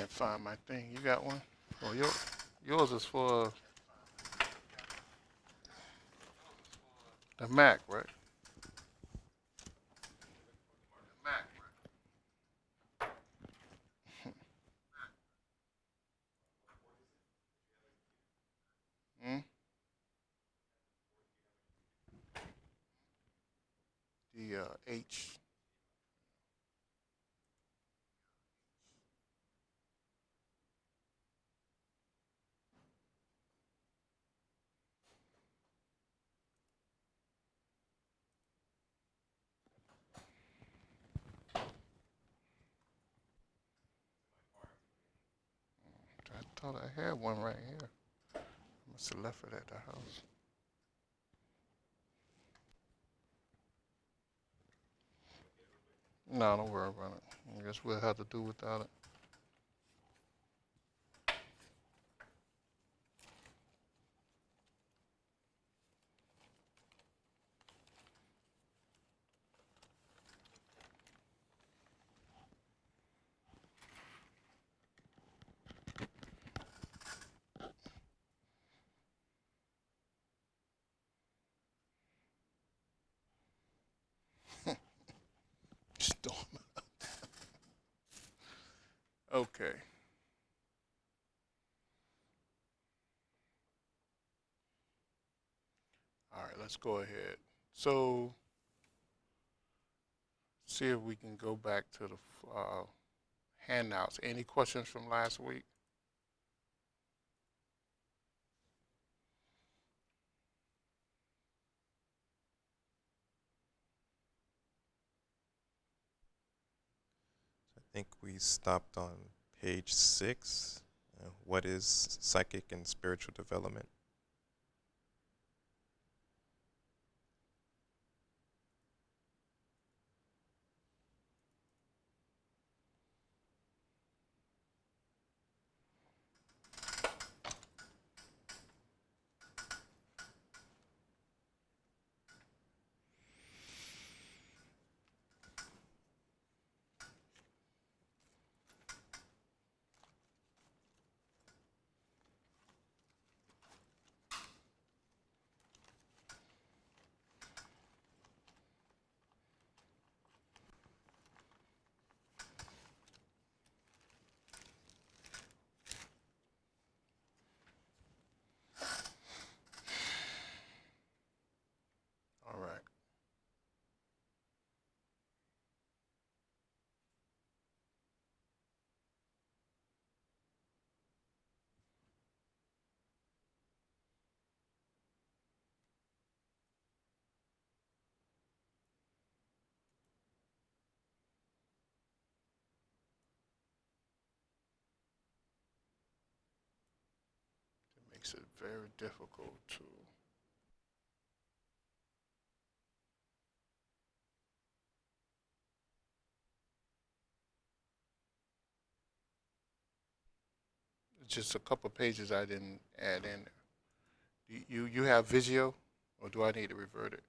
can't find my thing. You got one? Oh, yours is for the Mac, right? Hmm? The H. I thought I had one right here. I must have left it at the house. No, don't worry about it. I guess we'll have to do without it. Storm. Okay. All right, let's go ahead. So, see if we can go back to the handouts. Any questions from last week? I think we stopped on page 6. What is psychic and spiritual development? All right. It makes it very difficult to. Just a couple pages I didn't add in. You have Visio, or do I need to revert it?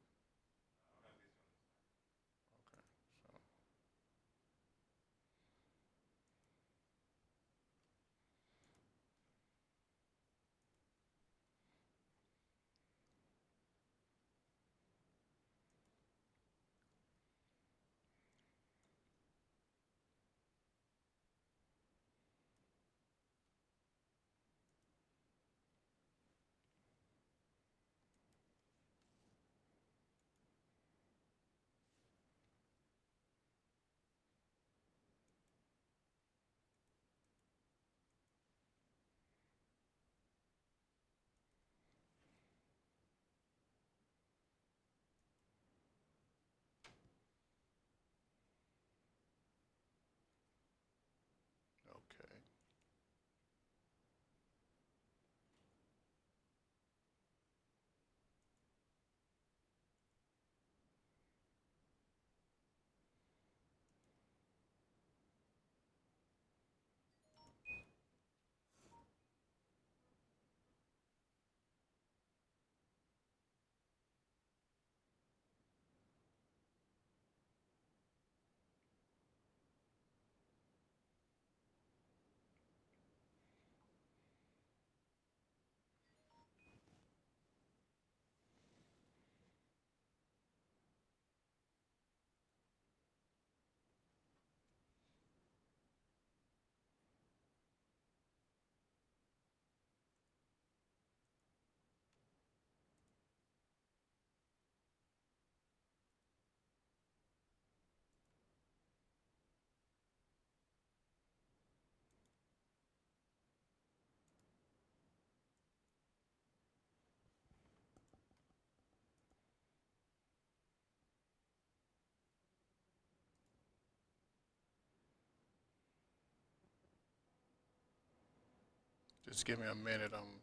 Just give me a minute. I'm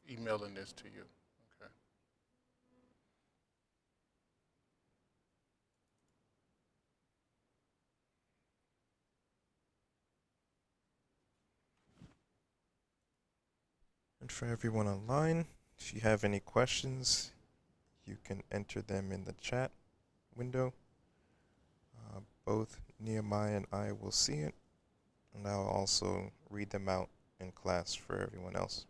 emailing this to you. Okay. And for everyone online, if you have any questions, you can enter them in the chat window. Both Nehemiah and I will see it, and I'll also read them out in class for everyone else.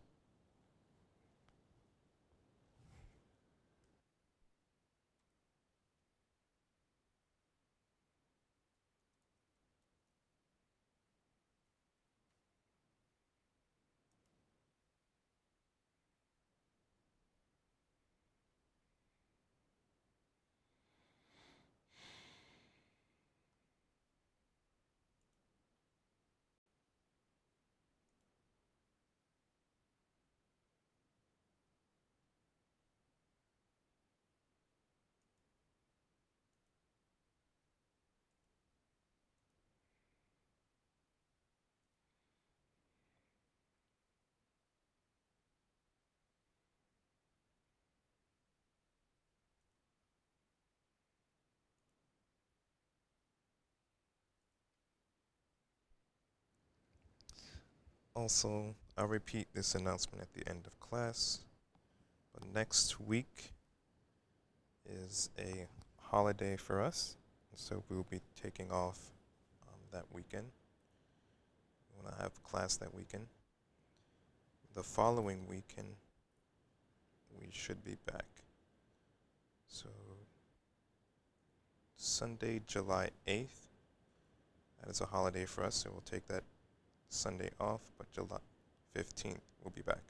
Also, I'll repeat this announcement at the end of class, but next week is a holiday for us, so we'll be taking off that weekend. We want to have class that weekend. The following weekend, we should be back. So, Sunday, July 8th, that is a holiday for us, so we'll take that Sunday off, but July 15th, we'll be back.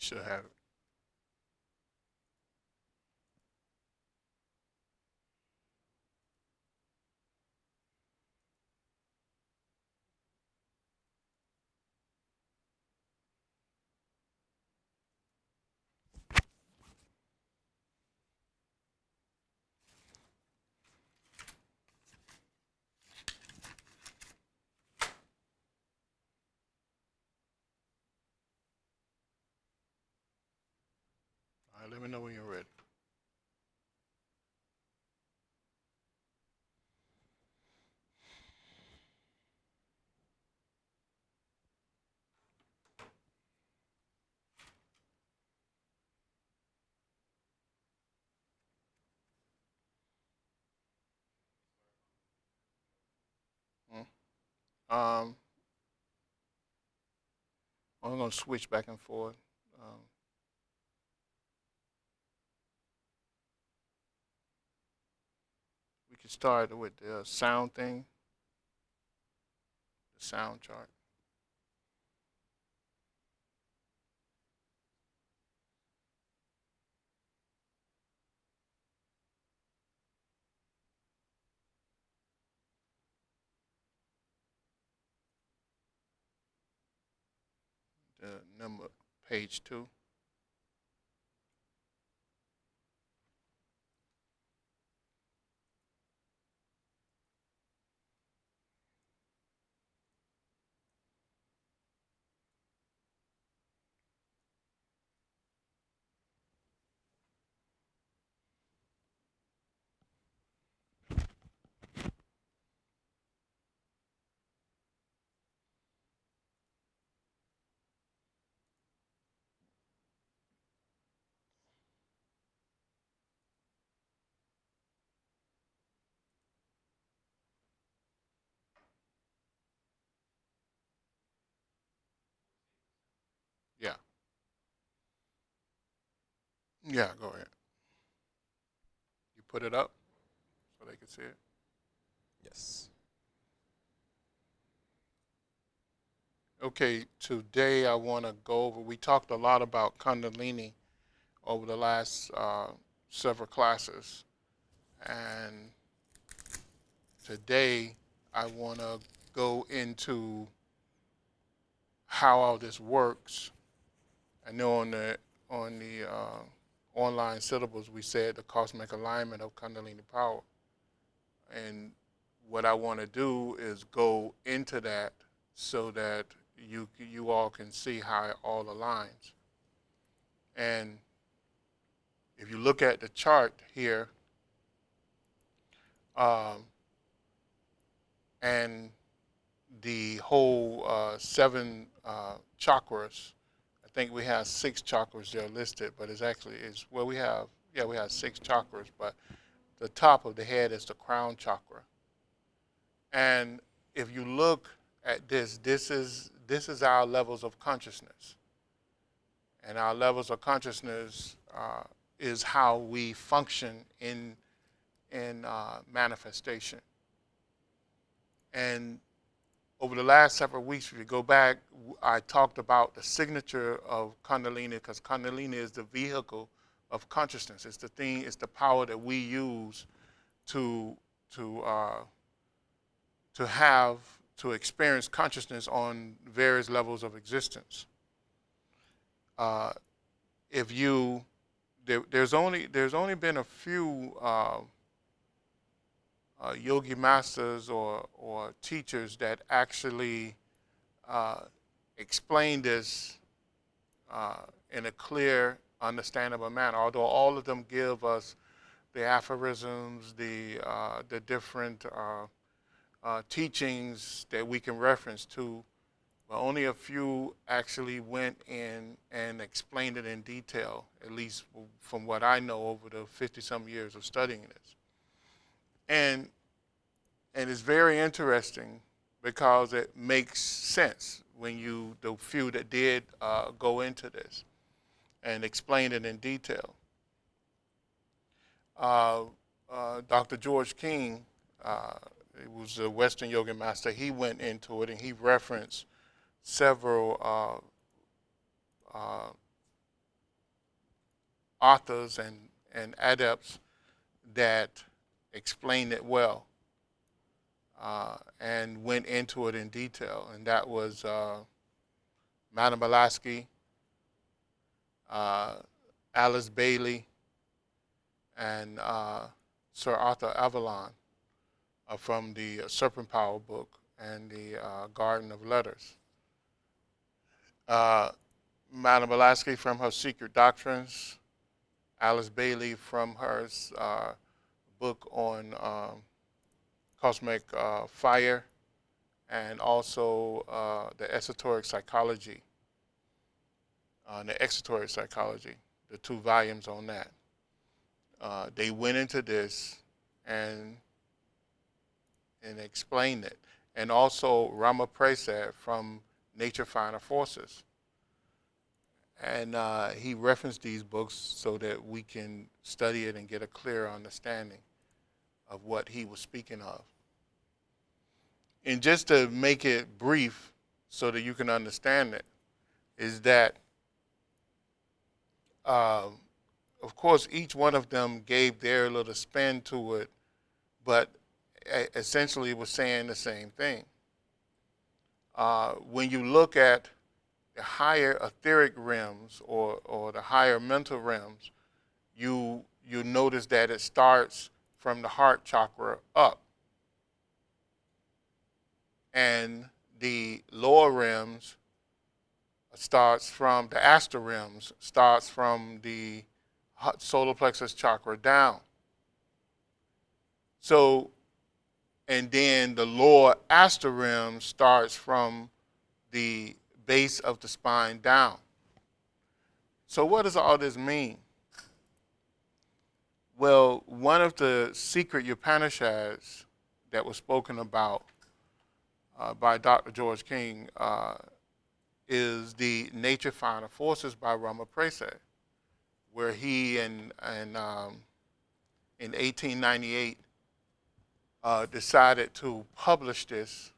You should have it. All right, let me know when you're ready. Hmm? Um, I'm gonna switch back and forth. Um, we can start with the sound thing, the sound chart. The number, page 2. Yeah, go ahead. You put it up so they can see it. Yes. Okay, today I want to go over. We talked a lot about Kundalini over the last several classes, and today I want to go into how all this works. I know on the online syllables we said the cosmic alignment of Kundalini power, and what I want to do is go into that so that you all can see how it all aligns. And if you look at the chart here, um, and the whole seven chakras, I think we have six chakras there listed, but it's actually is well we have six chakras, but the top of the head is the crown chakra. And if you look at this is our levels of consciousness, and our levels of consciousness is how we function in manifestation. And over the last several weeks, if you go back, I talked about the signature of Kundalini, because Kundalini is the vehicle of consciousness. It's the thing, it's the power that we use to to uh, to have to experience consciousness on various levels of existence. Uh, if you there's only been a few yogi masters or teachers that actually uh, explain this in a clear, understandable manner. Although all of them give us the aphorisms, the different teachings that we can reference to, but only a few actually went in and explained it in detail, at least from what I know over the 50-some years of studying this. And it's very interesting because it makes sense when the few that did go into this and explain it in detail. Uh, Dr. George King, he was a Western yoga master. He went into it and he referenced several uh, authors and adepts that explained it well and went into it in detail. And that was Madame Blavatsky, uh, Alice Bailey, and Sir Arthur Avalon from the Serpent Power book and the Garden of Letters. Uh, Madame Blavatsky from her Secret Doctrines, Alice Bailey from her book on cosmic fire, and also the esoteric psychology, the two volumes on that. They went into this and explained it. And also Rama Prasad from Nature Finer Forces. And he referenced these books so that we can study it and get a clear understanding of what he was speaking of. And just to make it brief so that you can understand it, is that, of course, each one of them gave their little spin to it, but essentially was saying the same thing. When you look at the higher etheric realms or the higher mental realms, you notice that it starts from the heart chakra up. And the lower realms starts from the astral realms, starts from the solar plexus chakra down. So, and then the lower astral realm starts from the base of the spine down. So what does all this mean? Well, one of the secret Upanishads that was spoken about by Dr. George King is the Nature Finer Forces by Rama Prasad. where he in 1898 decided to publish this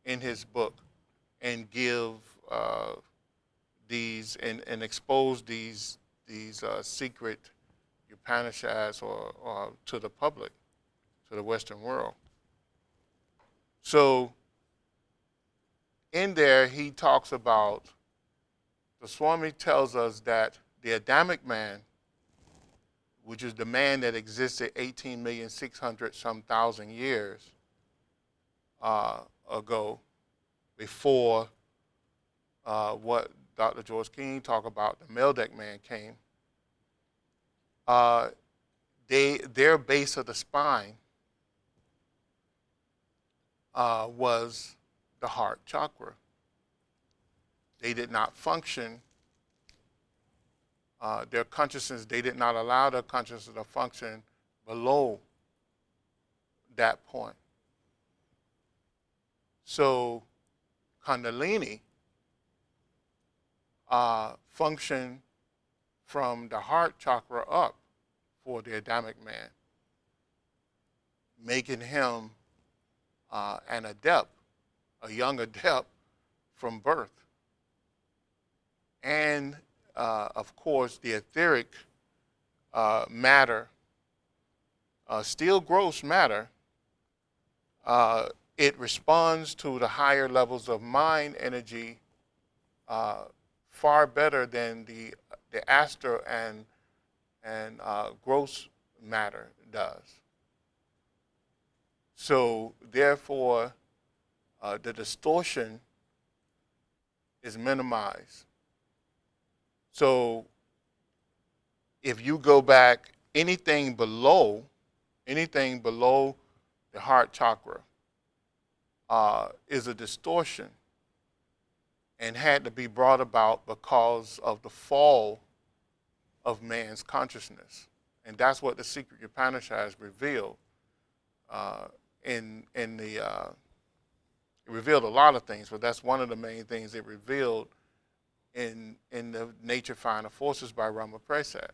in his book and give these and expose these secret Upanishads or to the public, to the Western world. So in there, he talks about, the Swami tells us that the Adamic man, which is the man that existed 18,600,000 some thousand years ago, before what Dr. George King talked about, the Meldic man came, their base of the spine was the heart chakra. They did not function, their consciousness, they did not allow their consciousness to function below that point. So Kundalini functioned from the heart chakra up for the Adamic man, making him an adept, a young adept from birth. And of course, the etheric matter, still gross matter, it responds to the higher levels of mind energy far better than the astral and gross matter does. So therefore, the distortion is minimized. So if you go back, anything below the heart chakra is a distortion and had to be brought about because of the fall of man's consciousness. And that's what the secret Upanishads revealed. It revealed a lot of things, but that's one of the main things it revealed in the Nature Finer Forces by Rama Prasad.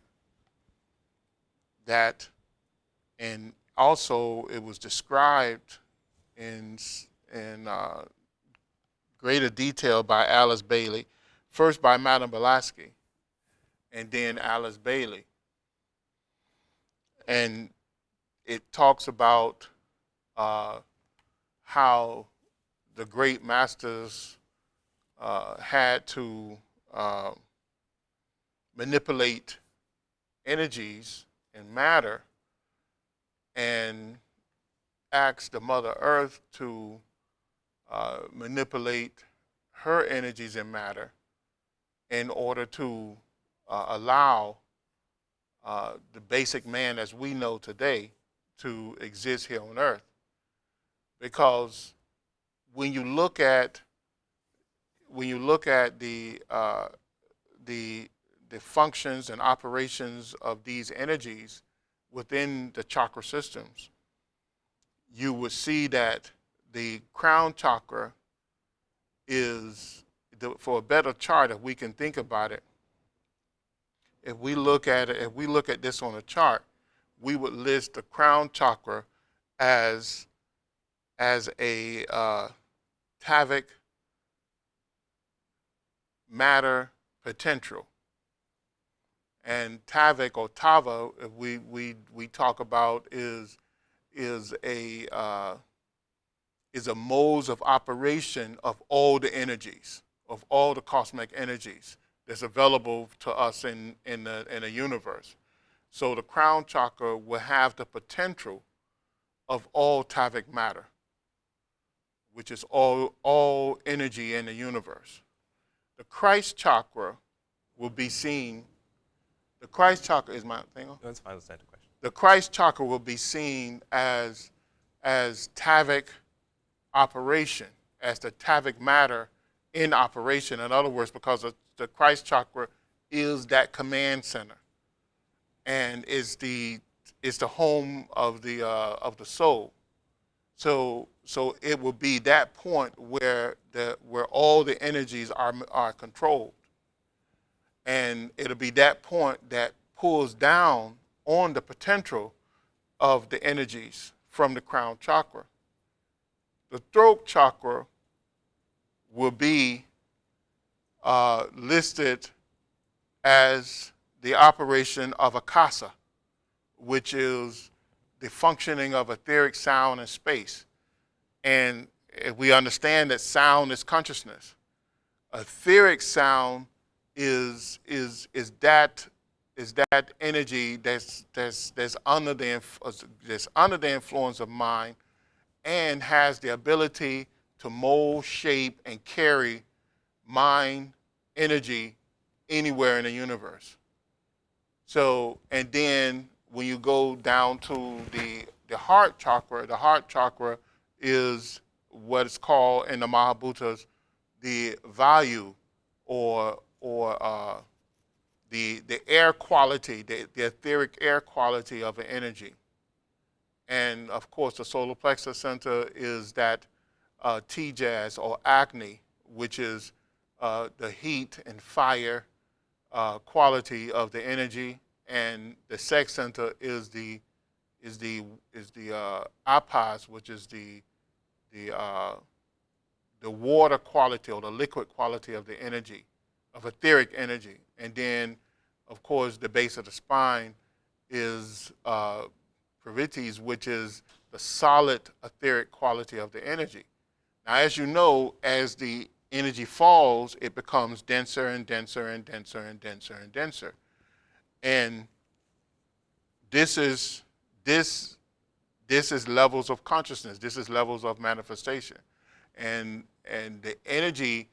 That, and also it was described in greater detail by Alice Bailey, first by Madame Blavatsky, and then Alice Bailey. And it talks about how the great masters had to manipulate energies and matter and ask the Mother Earth to manipulate her energies and matter in order to allow the basic man as we know today to exist here on Earth. Because when you look at the functions and operations of these energies within the chakra systems, you would see that the crown chakra is, for a better chart, if we can think about it, if we look at this on a chart, we would list the crown chakra as a tavic matter potential. And tavic or tava, if we talk about, is a modes of operation of all the energies, of all the cosmic energies that's available to us in the universe. So the crown chakra will have the potential of all tavic matter, which is all energy in the universe. The Christ chakra will be seen. The Christ chakra is my thing. No, that's fine. Let's answer the question. The Christ chakra will be seen as tavic operation, as the tavic matter in operation. In other words, because the Christ chakra is that command center, and is the home of the soul. So it will be that point where all the energies are controlled, and it'll be that point that pulls down on the potential of the energies from the crown chakra. The throat chakra will be listed as the operation of akasa, which is the functioning of etheric sound and space. And we understand that sound is consciousness. Etheric sound is that energy that's under the influence of mind and has the ability to mold, shape, and carry mind energy anywhere in the universe. So, and then when you go down to the heart chakra is what is called in the Mahabhutas the value or the air quality, the etheric air quality of an energy. And of course, the solar plexus center is that T-jazz or Agni, which is the heat and fire quality of the energy, and the sex center is the apas, which is the water quality or the liquid quality of the energy, of etheric energy. And then, of course, the base of the spine is pravitis, which is the solid etheric quality of the energy. Now, as you know, as the energy falls, it becomes denser and denser and denser and denser and denser. And this is levels of consciousness. This is levels of manifestation. And the energy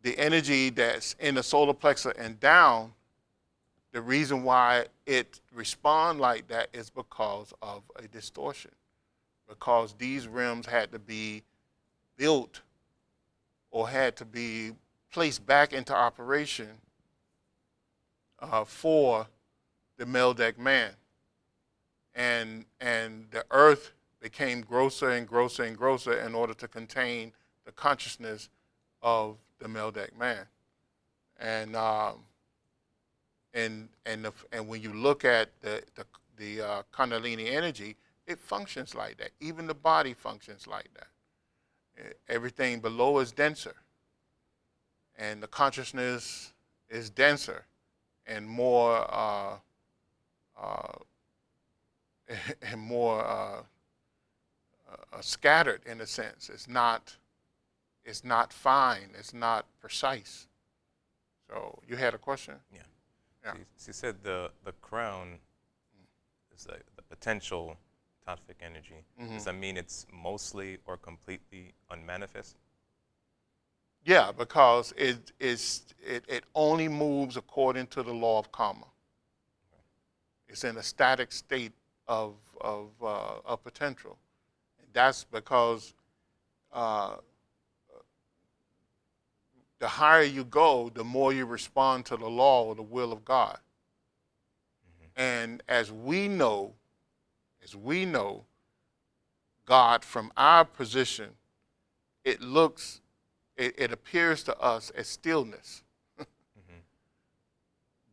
that's in the solar plexus and down, the reason why it responds like that is because of a distortion. Because these rims had to be built or had to be placed back into operation for the Meldic man. And the earth became grosser and grosser and grosser in order to contain the consciousness of the Meldic man. And when you look at the Kundalini energy, it functions like that. Even the body functions like that. Everything below is denser, and the consciousness is denser and more scattered in a sense. It's not fine. It's not precise. So you had a question? Yeah. Yeah. So you said the crown is the potential tattvic energy. Mm-hmm. Does that mean it's mostly or completely unmanifest? Yeah, because it only moves according to the law of karma. It's in a static state of potential. And that's because the higher you go, the more you respond to the law or the will of God. Mm-hmm. And as we know God from our position, it appears to us as stillness. Mm-hmm.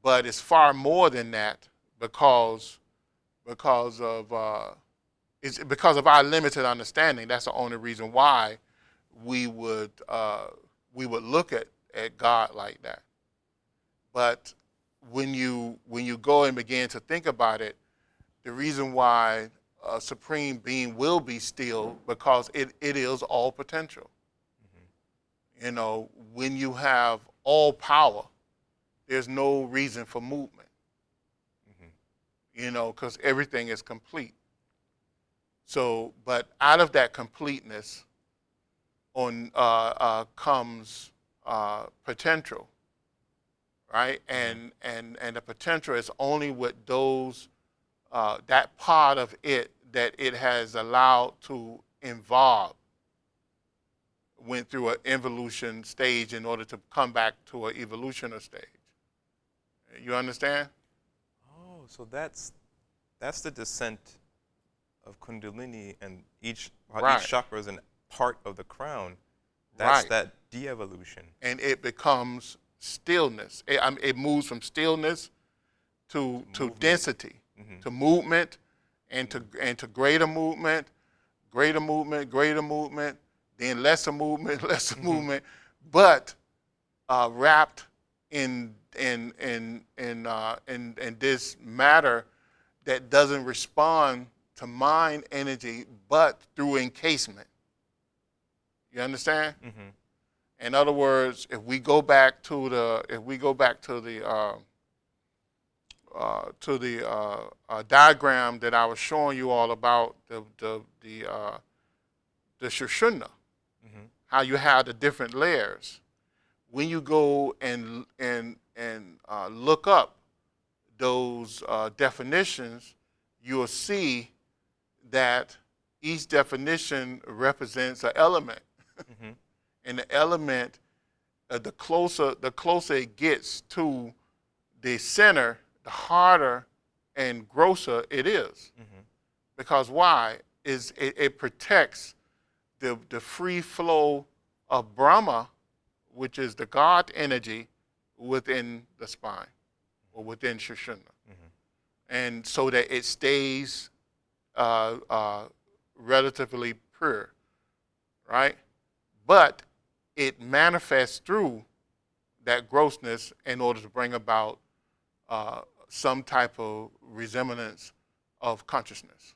But it's far more than that because of our limited understanding. That's the only reason why we would look at God like that. But when you go and begin to think about it, the reason why a supreme being will be still because it is all potential. Mm-hmm. You know, when you have all power, there's no reason for movement. Mm-hmm. You know, because everything is complete. So, but out of that completeness comes potential, right? Mm-hmm. And the potential is only with those that part of it that it has allowed to evolve, went through an involution stage in order to come back to an evolutionary stage. You understand? Oh, so that's the descent of Kundalini, and each chakra is a part of the crown. That's that de-evolution. And it becomes stillness. It moves from stillness to movement. density, Mm-hmm. to movement, and to greater movement, then lesser movement, lesser Mm-hmm. movement, but wrapped in this matter that doesn't respond to mind energy, but through encasement. You understand? Mm-hmm. In other words, if we go back to the diagram that I was showing you all about the Sushumna, Mm-hmm. how you have the different layers. When you go and look up those definitions, you'll see that each definition represents an element, Mm-hmm. and the element, the closer it gets to the center, the harder and grosser it is. Mm-hmm. Because why? It protects the free flow of Brahma, which is the God energy within the spine or within Sushumna. Mm-hmm. And so that it stays uh, uh, relatively pure, right? But it manifests through that grossness in order to bring about some type of resemblance of consciousness,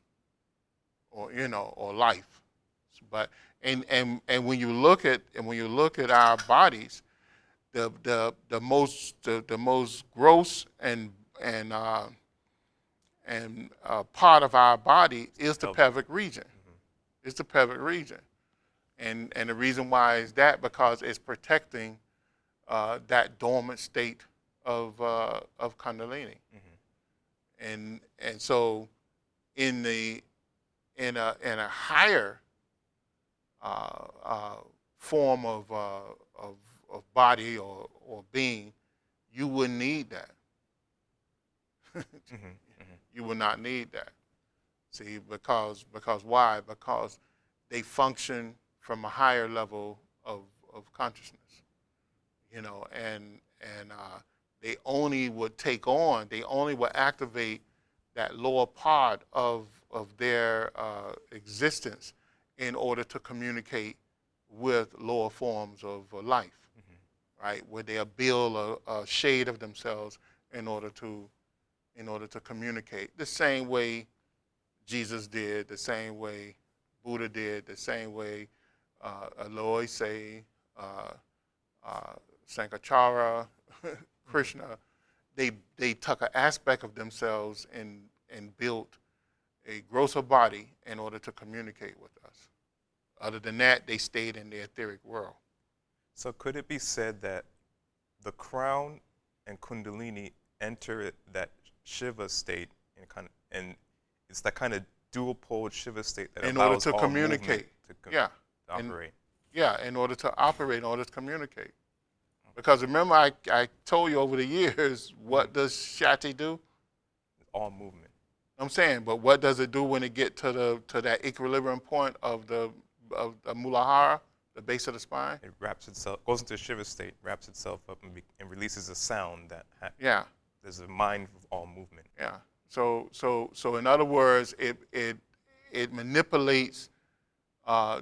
or or life. But and when you look at our bodies, the most gross and part of our body is the pelvic region. Mm-hmm. It's the pelvic region, and the reason why is that because it's protecting that dormant state of Kundalini, Mm-hmm. and so in the in a higher uh, form of body or being, you wouldn't need that. Mm-hmm. Mm-hmm. You would not need that. See, because why? Because they function from a higher level of consciousness, and they only would activate that lower part of their existence in order to communicate with lower forms of life, right? Where they'll build a shade of themselves in order to communicate the same way Jesus did, the same way Buddha did, the same way Aloy uh, uh, Sankachara, Krishna. They took an aspect of themselves and built a grosser body in order to communicate with us. Other than that, they stayed in the etheric world. So could it be said that the crown and Kundalini enter that Shiva state and it's that kind of dual pole Shiva state that In order allows to all movement communicate. to Yeah. operate. In order to operate, in order to communicate. Because remember, I told you over the years, what does Shakti do? All movement. I'm saying, but what does it do when it get to that equilibrium point of the Muladhara, the base of the spine? It wraps itself, goes into a Shiva state, wraps itself up, and releases a sound that Yeah. there's a mind of all movement. Yeah. So in other words, it manipulates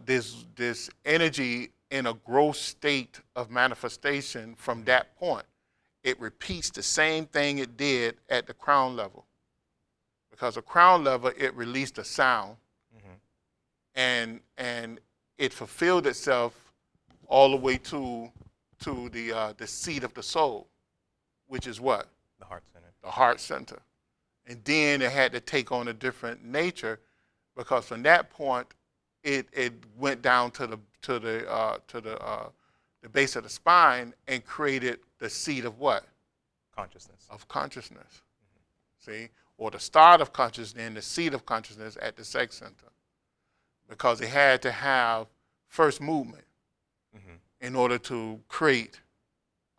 this energy in a gross state of manifestation from that point. It repeats the same thing it did at the crown level. Because at crown level, it released a sound, and it fulfilled itself all the way to the seat of the soul, which is what? The heart center. The heart center. And then it had to take on a different nature, because from that point, it went down to the base of the spine and created the seat of what? Consciousness. Of consciousness. See, or the start of consciousness and the seat of consciousness at the sex center, because it had to have first movement in order to create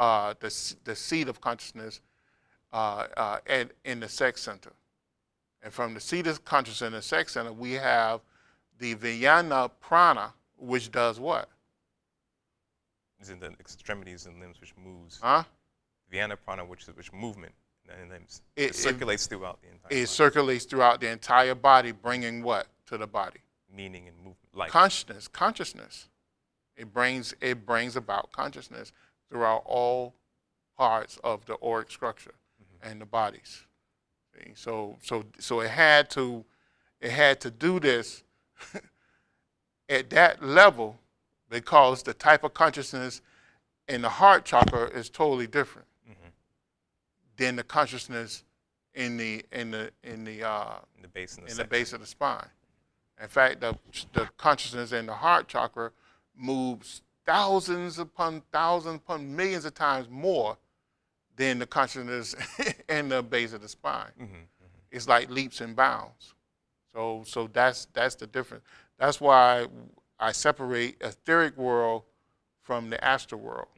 the seat of consciousness in the sex center. And from the seat of consciousness in the sex center, we have the Vijnana prana, which does what? It's in the extremities and limbs which moves. Huh? Vijnana prana, which movement And then It, it circulates throughout the entire it body. circulates throughout the entire body, bringing what to the body? Meaning and movement, life. Consciousness. It brings about consciousness throughout all parts of the auric structure and the bodies. See? So it had to do this at that level because the type of consciousness in the heart chakra is totally different than the consciousness in the base and in the base of the spine. In fact, the consciousness in the heart chakra moves thousands upon millions of times more than the consciousness in the base of the spine. It's like leaps and bounds. So that's the difference. That's why I separate etheric world from the astral world,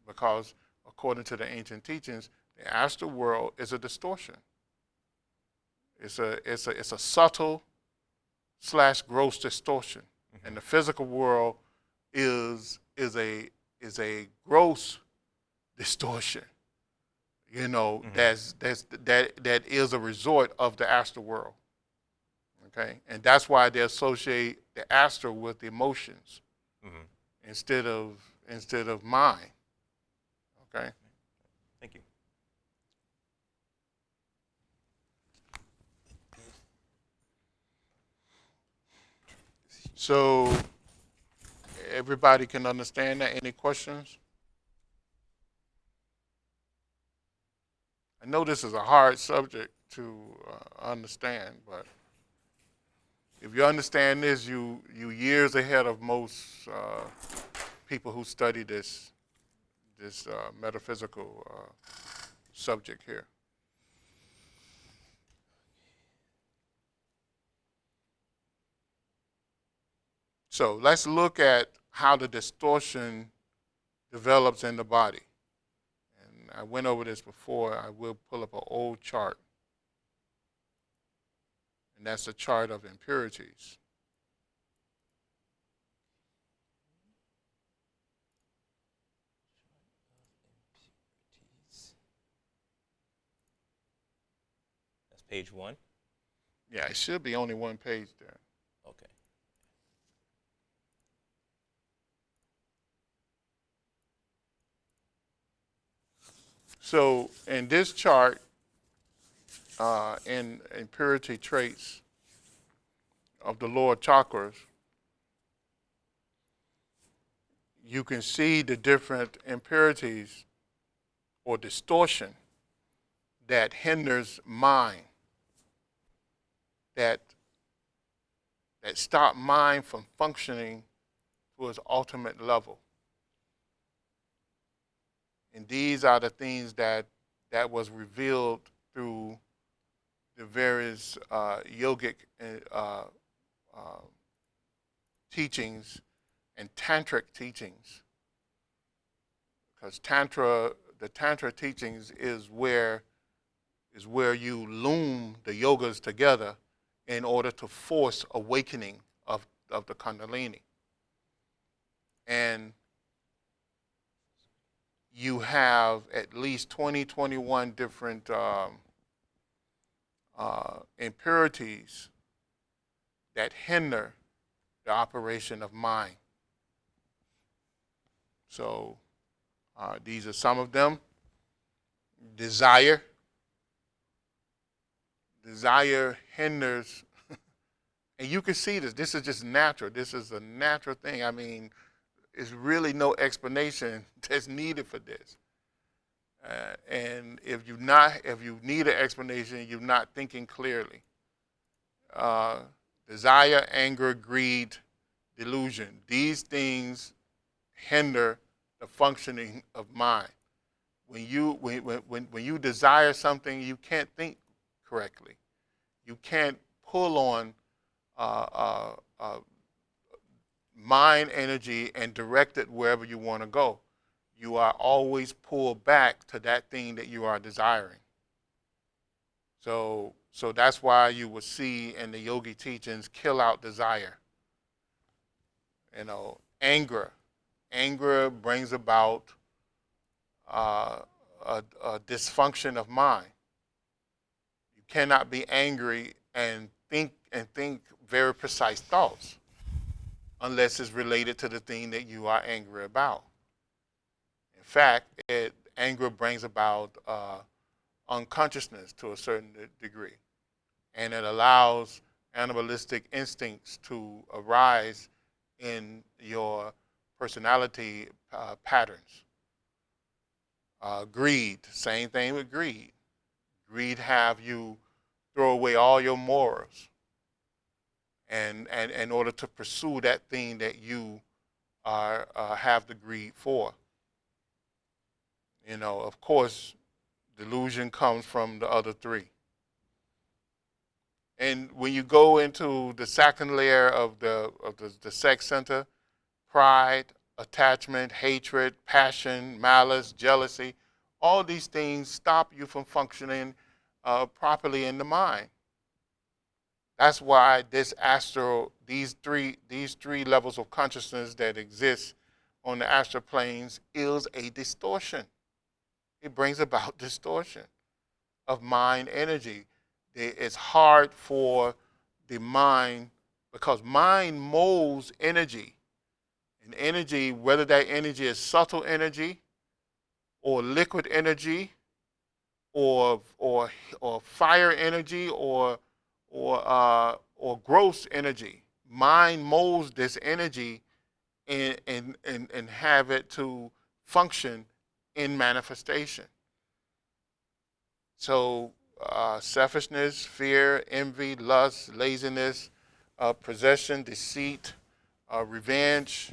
because according to the ancient teachings, the astral world is a distortion. It's a subtle / gross distortion, and the physical world is a gross distortion. You know, that is a resort of the astral world. Okay, and that's why they associate the astral with emotions instead of mind. Okay. Thank you. So everybody can understand that. Any questions? I know this is a hard subject to understand, but if you understand this, you years ahead of most people who study this metaphysical subject here. So let's look at how the distortion develops in the body. And I went over this before. I will pull up an old chart. And that's a chart of impurities. That's page 1. Yeah, it should be only one page there. Okay. So in this chart, in impurity traits of the lower chakras, you can see the different impurities or distortion that hinders mind, that stop mind from functioning to its ultimate level. And these are the things that was revealed through the various yogic teachings and tantric teachings. Because the tantra teachings is where you loom the yogas together in order to force awakening of the Kundalini. And you have at least 21 different impurities that hinder the operation of mind. So these are some of them. Desire hinders, and you can see this. This is just natural. This is a natural thing. I mean, there's really no explanation that's needed for this. And if you need an explanation, you're not thinking clearly. Desire, anger, greed, delusion. These things hinder the functioning of mind. When you desire something, you can't think correctly. You can't pull on mind energy and direct it wherever you want to go. You are always pulled back to that thing that you are desiring. So that's why you will see in the yogi teachings, kill out desire. You know, anger. Anger brings about a dysfunction of mind. cannot be angry and think very precise thoughts unless it's related to the thing that you are angry about. In fact, anger brings about unconsciousness to a certain degree, and it allows animalistic instincts to arise in your personality patterns. Greed, same thing with greed. Greed have you throw away all your morals and in order to pursue that thing that you are have the greed for. Of course, delusion comes from the other three. And when you go into the second layer of the sex center, pride, attachment, hatred, passion, malice, jealousy, all these things stop you from functioning properly in the mind. That's why these three levels of consciousness that exist on the astral planes is a distortion. It brings about distortion of mind energy. It's hard for the mind because mind molds energy. And energy, whether that energy is subtle energy or liquid energy or fire energy or gross energy, mind molds this energy and have it to function in manifestation. So selfishness, fear, envy, lust, laziness, possession, deceit, revenge,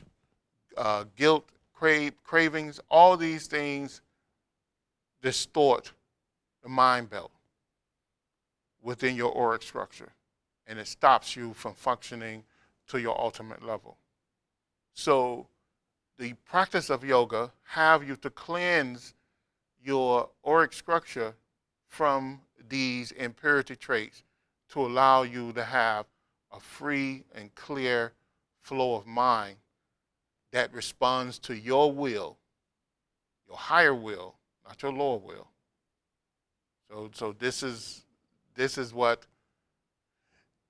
guilt, cravings, all these things distort the mind belt within your auric structure, and it stops you from functioning to your ultimate level. So the practice of yoga have you to cleanse your auric structure from these impurity traits to allow you to have a free and clear flow of mind that responds to your will, your higher will, not your lower will. So this is what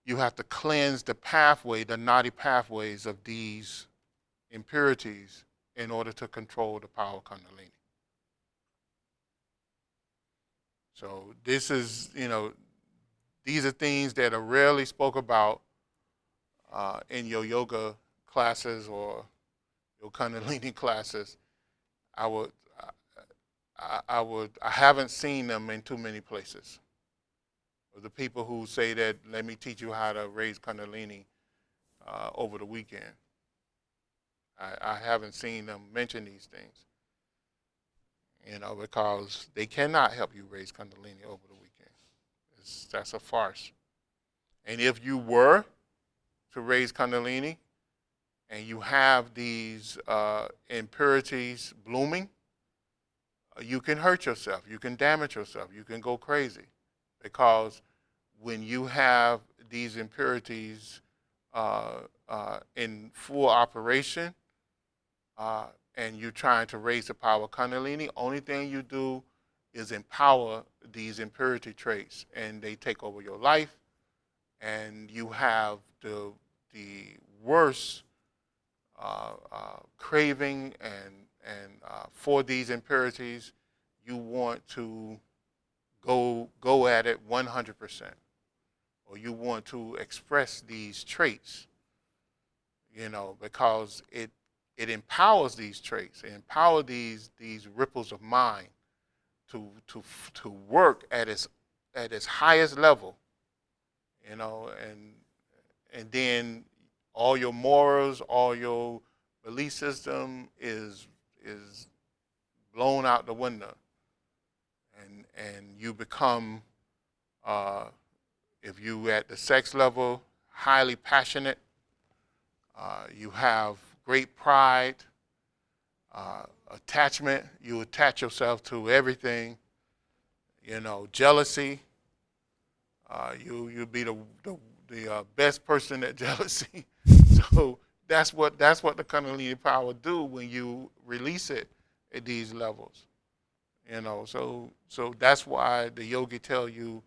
you have to cleanse the pathway, the naughty pathways of these impurities in order to control the power of Kundalini. So this is, these are things that are rarely spoke about in your yoga classes or your Kundalini classes. I haven't seen them in too many places. The people who say that, let me teach you how to raise Kundalini over the weekend. I haven't seen them mention these things, because they cannot help you raise Kundalini over the weekend. That's a farce. And if you were to raise Kundalini and you have these impurities blooming, you can hurt yourself. You can damage yourself. You can go crazy. Because when you have these impurities in full operation and you're trying to raise the power of Kundalini, only thing you do is empower these impurity traits, and they take over your life, and you have the worst craving and for these impurities. You want to go at it 100%, or you want to express these traits, because it empowers these traits. It empowers these ripples of mind to work at its highest level, and then all your morals, all your belief system is blown out the window, and you become, if you at the sex level, highly passionate. You have great pride, attachment. You attach yourself to everything. Jealousy. You be the best person at jealousy. So that's what the Kundalini power do when you release it at these levels. So that's why the yogi tell you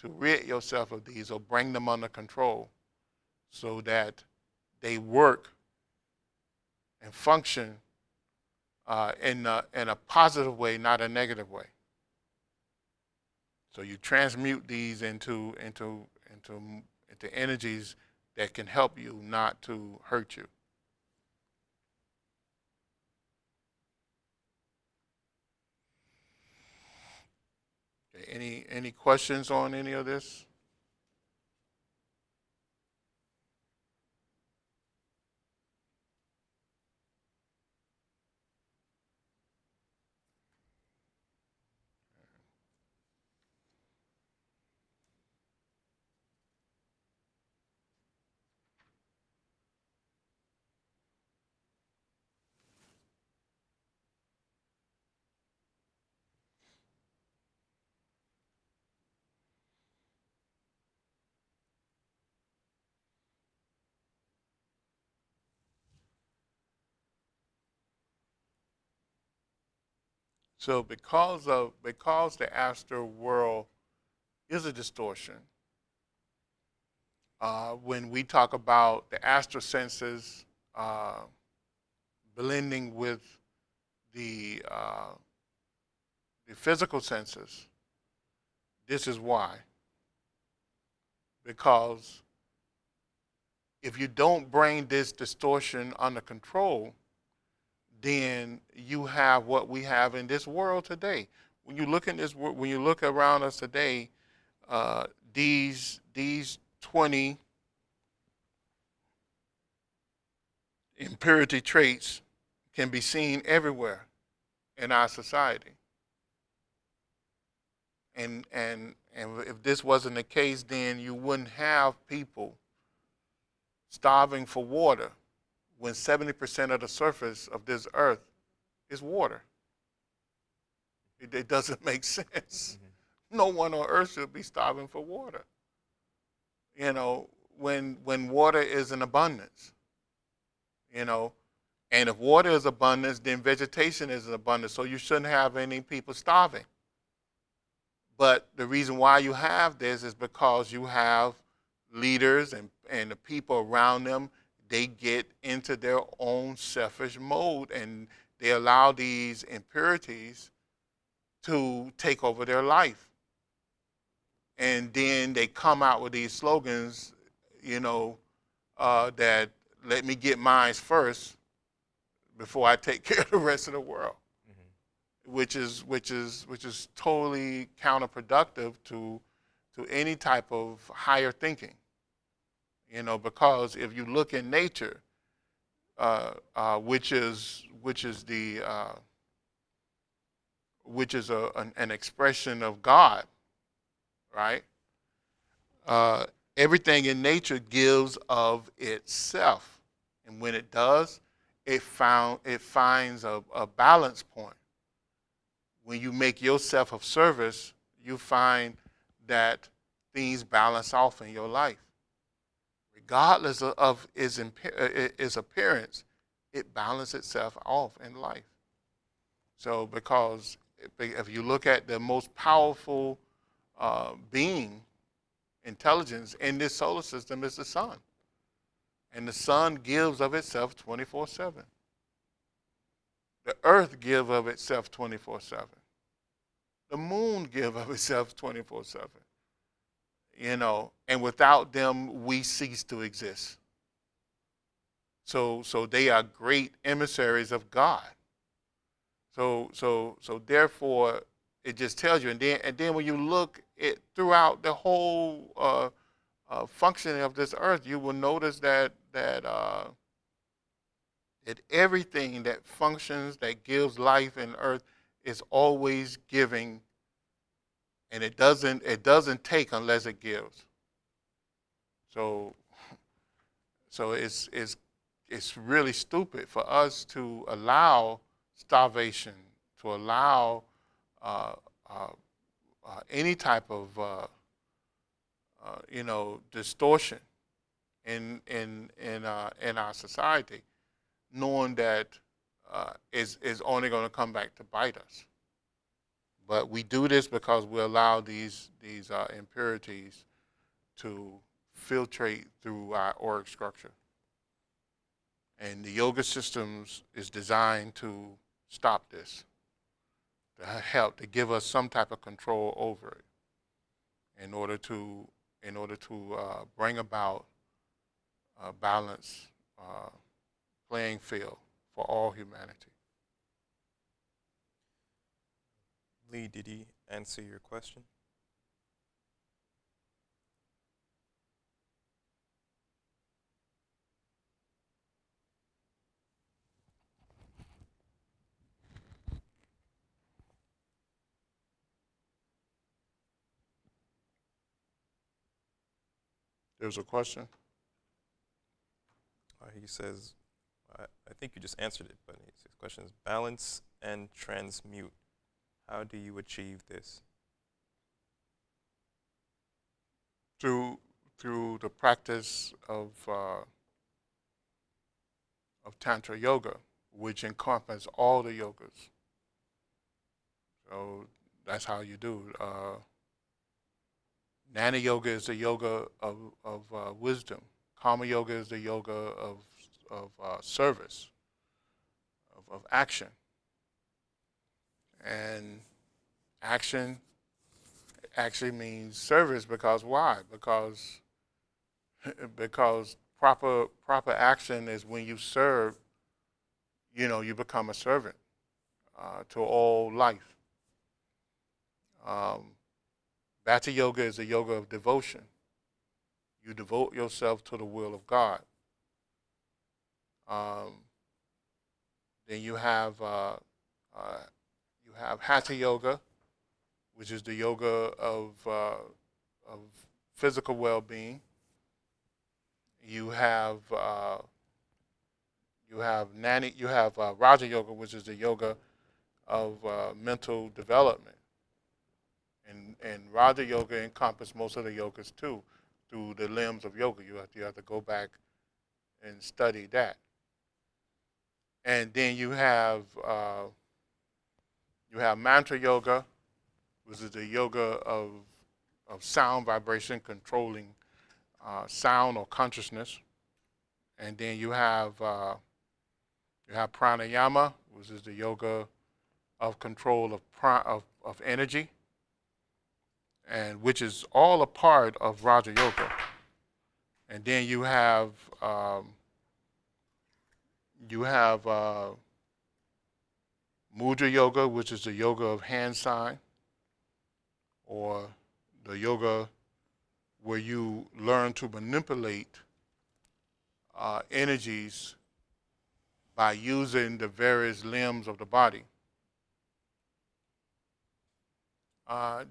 to rid yourself of these or bring them under control so that they work and function in a positive way, not a negative way. So you transmute these into energies that can help you, not to hurt you. Okay, any questions on any of this? So because the astral world is a distortion, when we talk about the astral senses uh, blending with the uh, the physical senses, this is why. Because if you don't bring this distortion under control, then you have what we have in this world today. When you look in this, when you look around us today, uh, these 20 impurity traits can be seen everywhere in our society. And if this wasn't the case, then you wouldn't have people starving for water when 70% of the surface of this earth is water. It doesn't make sense. Mm-hmm. No one on earth should be starving for water. You know, when water is in abundance, you know, and if water is abundance, then vegetation is in abundance. So you shouldn't have any people starving. But the reason why you have this is because you have leaders and the people around them, they get into their own selfish mode and they allow these impurities to take over their life. And then they come out with these slogans, you know, that let me get mine first before I take care of the rest of the world. Which is totally counterproductive to any type of higher thinking, you know, because if you look in nature, which is an expression of God, right? Uh, Everything in nature gives of itself, and when it does, it finds a balance point. When you make yourself of service, you find that things balance off in your life. Regardless of its appearance, it balances itself off in life. So because if you look at the most powerful being, intelligence in this solar system is the sun. And the sun gives of itself 24/7. The earth gives of itself 24/7. The moon gives of itself 24/7. You know, and without them, we cease to exist. So they are great emissaries of God. So therefore, it just tells you. And then when you look it throughout the whole functioning of this earth, you will notice that everything that functions, that gives life in earth, is always giving, and it doesn't take unless it gives. So it's really stupid for us to allow starvation, to allow uh, uh, any type of distortion in our society, knowing that is only going to come back to bite us. But we do this because we allow these impurities to filtrate through our auric structure. And the yoga systems is designed to stop this, to help, to give us some type of control over it, in order to bring about a balanced playing field for all humanity. Lee, did he answer your question? There's a question. He says, I think you just answered it, but his question is balance and transmute. How do you achieve this? Through the practice of Tantra yoga, which encompasses all the yogas. So that's how you do. Jnana yoga is the yoga of wisdom. Karma yoga is the yoga of service, of action. And action actually means service, because why? Because proper action is when you serve. You become a servant to all life. Bhakti yoga is a yoga of devotion. You devote yourself to the will of God. Then you have Hatha yoga, which is the yoga of physical well-being. You have Raja yoga, which is the yoga of mental development. And Raja yoga encompasses most of the yogas too, through the limbs of yoga. You have to go back and study that. And then you have mantra yoga, which is the yoga of sound vibration, controlling sound or consciousness. And then you have pranayama, which is the yoga of control of energy, and which is all a part of Raja yoga. And then you have mudra yoga, which is the yoga of hand sign, or the yoga where you learn to manipulate energies by using the various limbs of the body.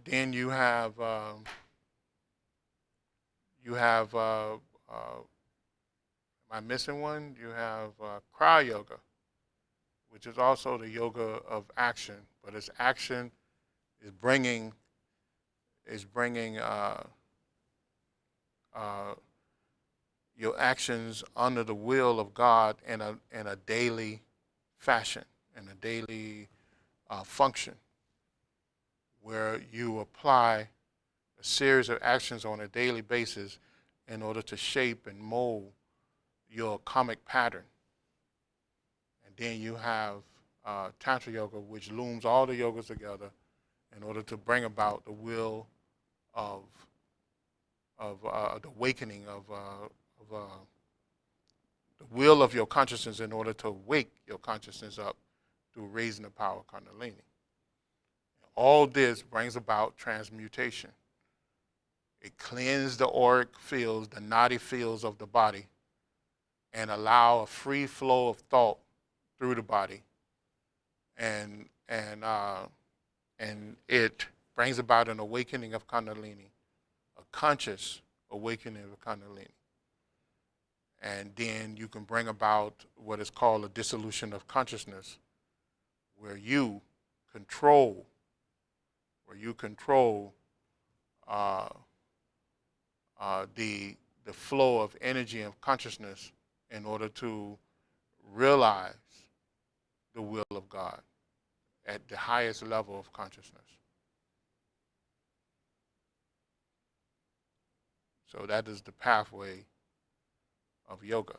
Then you have am I missing one? You have cry yoga, which is also the yoga of action, but its action is bringing your actions under the will of God in a daily fashion, in a daily function, where you apply a series of actions on a daily basis in order to shape and mold your karmic pattern. And then you have Tantra yoga, which looms all the yogas together in order to bring about the will of the awakening of the will of your consciousness, in order to wake your consciousness up through raising the power of Kundalini. All this brings about transmutation. It cleanses the auric fields, the nadi fields of the body, and allow a free flow of thought through the body, and it brings about an awakening of Kundalini, a conscious awakening of Kundalini. And then you can bring about what is called a dissolution of consciousness, where you control the flow of energy and consciousness in order to realize the will of God at the highest level of consciousness. So that is the pathway of yoga.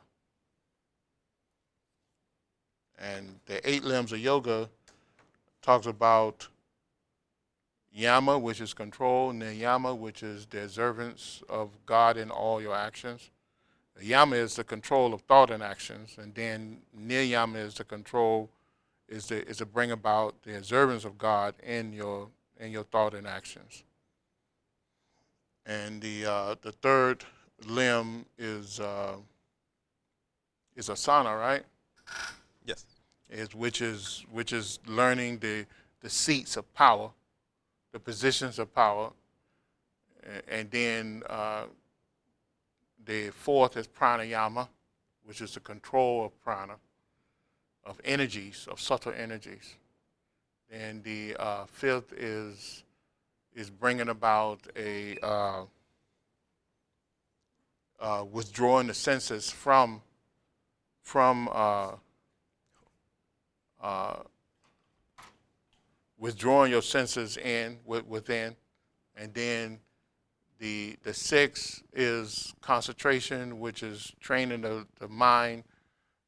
And the 8 limbs of yoga talks about yama, which is control, niyama, which is the observance of God in all your actions. The yama is the control of thought and actions, and then niyama is the control, is to bring about the observance of God in your thought and actions. And the third limb is asana, right? Yes. Which is learning the seats of power, the positions of power, and then the fourth is pranayama, which is the control of prana, of energies, of subtle energies. And the fifth is bringing about a withdrawing the senses from withdrawing your senses within, and then the sixth is concentration, which is training the mind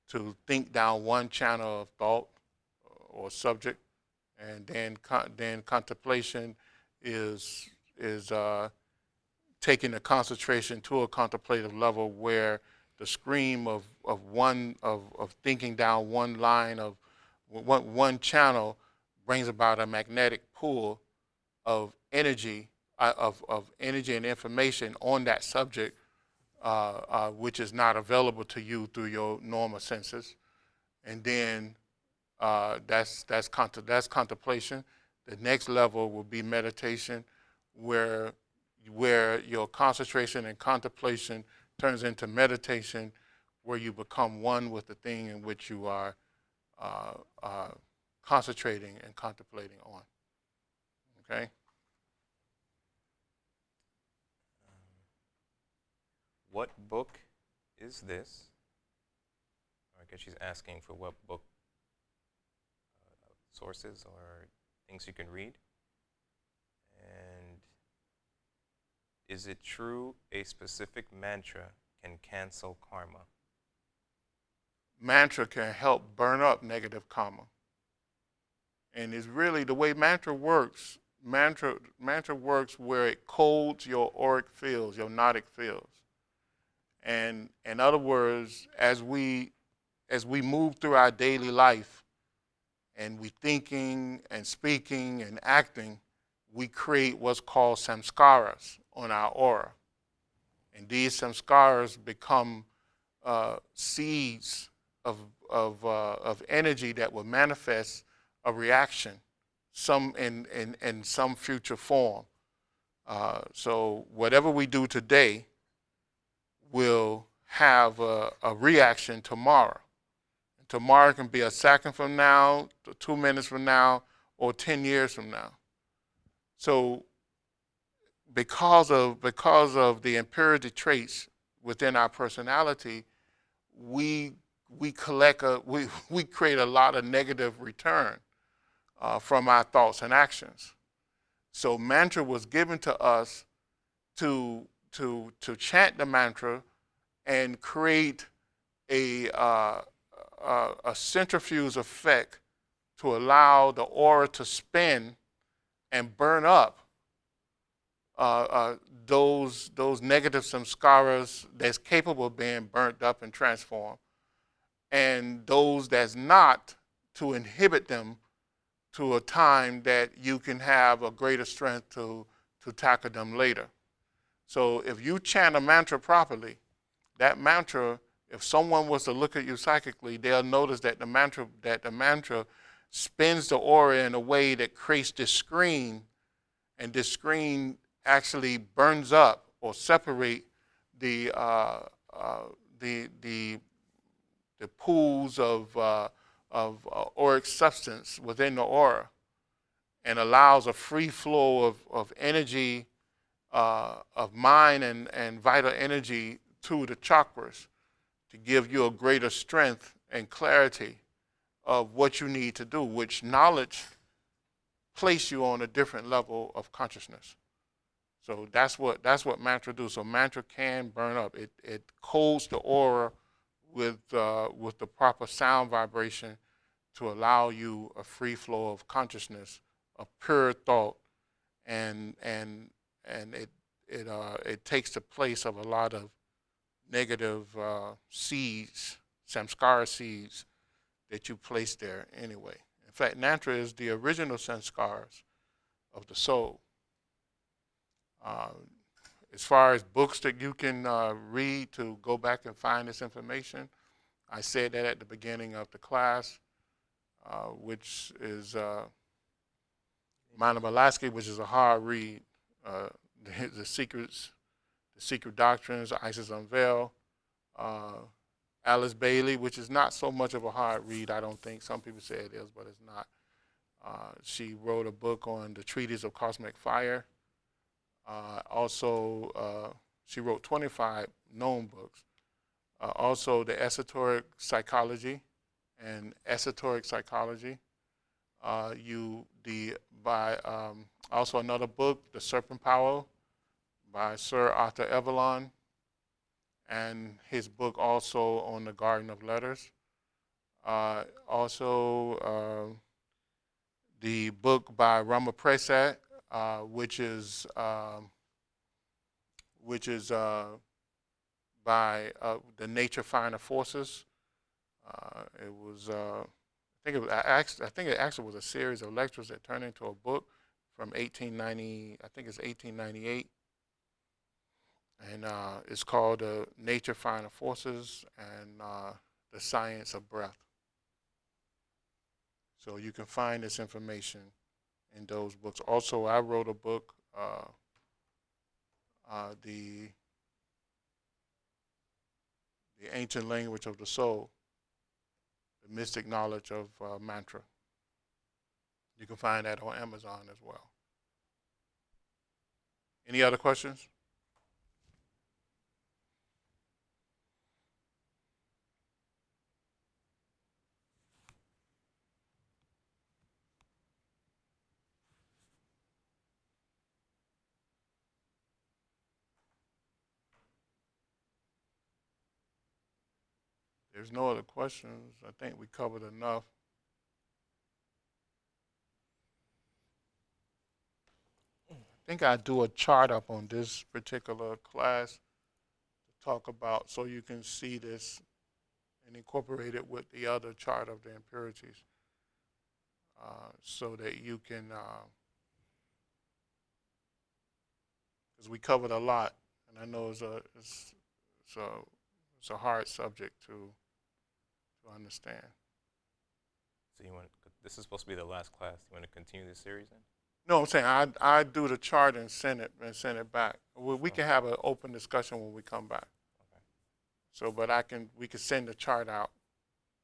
to think down one channel of thought or subject, and then contemplation is taking the concentration to a contemplative level where the stream of thinking down one line of one channel brings about a magnetic pull of energy of energy and information on that subject, which is not available to you through your normal senses. And then that's contemplation. The next level will be meditation, where your concentration and contemplation turns into meditation, where you become one with the thing in which you are concentrating and contemplating on. Okay? What book is this? I guess she's asking for what book, sources or things you can read. And is it true a specific mantra can cancel karma? Mantra can help burn up negative karma. And it's really the way mantra works. Mantra works where it codes your auric fields, your notic fields. And in other words, as we move through our daily life, and we thinking and speaking and acting, we create what's called samskaras on our aura. And these samskaras become seeds of energy that will manifest a reaction, some in some future form. So whatever we do today will have a reaction tomorrow. Tomorrow can be a second from now, 2 minutes from now, or 10 years from now. So because of the impurity traits within our personality, we create a lot of negative return from our thoughts and actions. So mantra was given to us to chant the mantra and create a centrifuge effect to allow the aura to spin and burn up those negative samskaras that's capable of being burnt up and transformed, and those that's not, to inhibit them to a time that you can have a greater strength to tackle them later. So if you chant a mantra properly, that mantra, if someone was to look at you psychically, they'll notice that the mantra spins the aura in a way that creates this screen, and this screen actually burns up or separate the pools of auric substance within the aura, and allows a free flow of energy, of mind and vital energy to the chakras, to give you a greater strength and clarity of what you need to do, which knowledge place you on a different level of consciousness. So that's what mantra do. So mantra can burn up. It codes the aura with the proper sound vibration to allow you a free flow of consciousness, a pure thought, and it takes the place of a lot of negative seeds, samskara seeds that you place there anyway. In fact, mantra is the original sanskars of the soul. Uh, as far as books that you can read to go back and find this information, I said that at the beginning of the class, which is Mana Malasky, which is a hard read. Uh, the secrets, the secret doctrines, Isis Unveiled. Uh, Alice Bailey, which is not so much of a hard read, I don't think. Some people say it is, but it's not. She wrote a book on the treatise of cosmic fire. Also, she wrote 25 known books. Also, the esoteric psychology and esoteric psychology. You the by Also another book, The Serpent Power, by Sir Arthur Evelyn, and his book also on the Garden of Letters. Also, the book by Rama Prasad, which is which is by the Nature Finer Forces. It was I think it actually was a series of lectures that turned into a book from 1890. I think it's 1898, and it's called Nature Finer Forces and the Science of Breath. So you can find this information in those books. Also, I wrote a book, the Ancient Language of the Soul, the Mystic Knowledge of Mantra. You can find that on Amazon as well. Any other questions? There's no other questions. I think we covered enough. I think I do a chart up on this particular class to talk about so you can see this and incorporate it with the other chart of the impurities so that you can, because we covered a lot, and I know it's a, it's a hard subject to understand. So this is supposed to be the last class. You want to continue this series then? No, I'm saying I do the chart and send it back. We can have an open discussion when we come back. Okay. So, but we can send the chart out.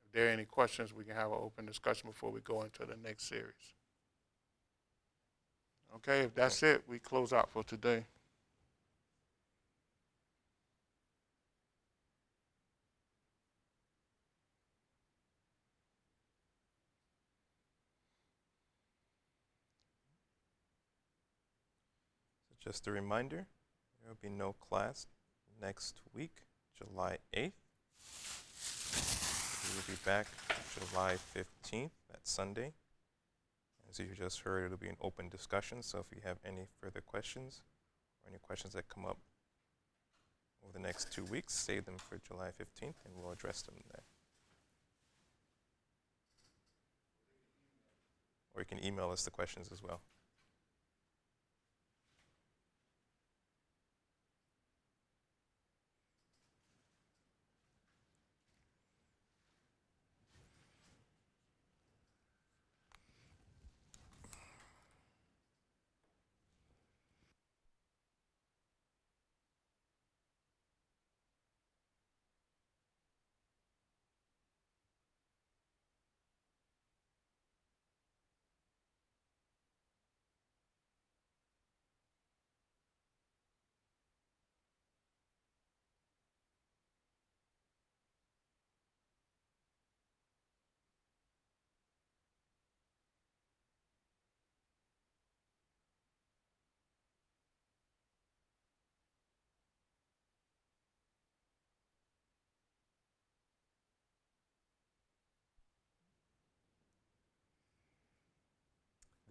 If there are any questions, we can have an open discussion before we go into the next series. Okay, if that's it, we close out for today. So just a reminder, there will be no class next week, July 8th. We will be back July 15th, that's Sunday. As you just heard, it'll be an open discussion, so if you have any further questions or any questions that come up over the next 2 weeks, save them for July 15th and we'll address them then. Or you can email us the questions as well.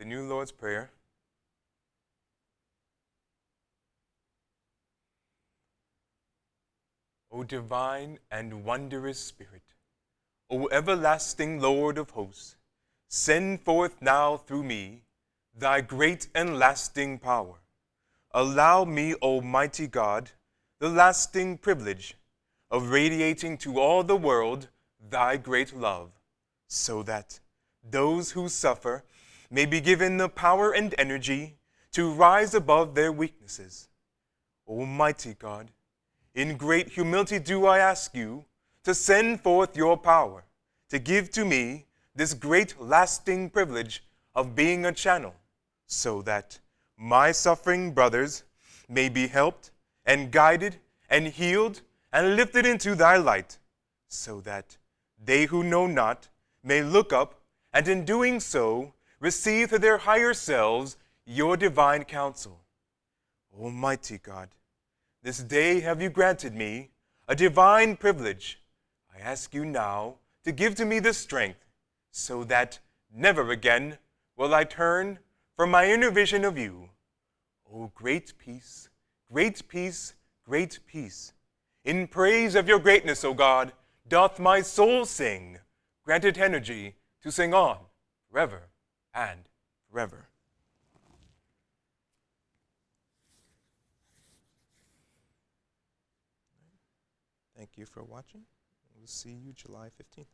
the New Lord's Prayer. O divine and wondrous Spirit, O everlasting Lord of hosts, send forth now through me thy great and lasting power. Allow me, Almighty God, the lasting privilege of radiating to all the world thy great love, so that those who suffer may be given the power and energy to rise above their weaknesses. Almighty God, in great humility do I ask you to send forth your power, to give to me this great lasting privilege of being a channel, so that my suffering brothers may be helped and guided and healed and lifted into thy light, so that they who know not may look up and in doing so receive to their higher selves your divine counsel. Almighty God, this day have you granted me a divine privilege. I ask you now to give to me the strength, so that never again will I turn from my inner vision of you. O great peace, great peace, great peace. In praise of your greatness, O God, doth my soul sing, granted energy to sing on forever and forever. Thank you for watching. We'll see you July 15th.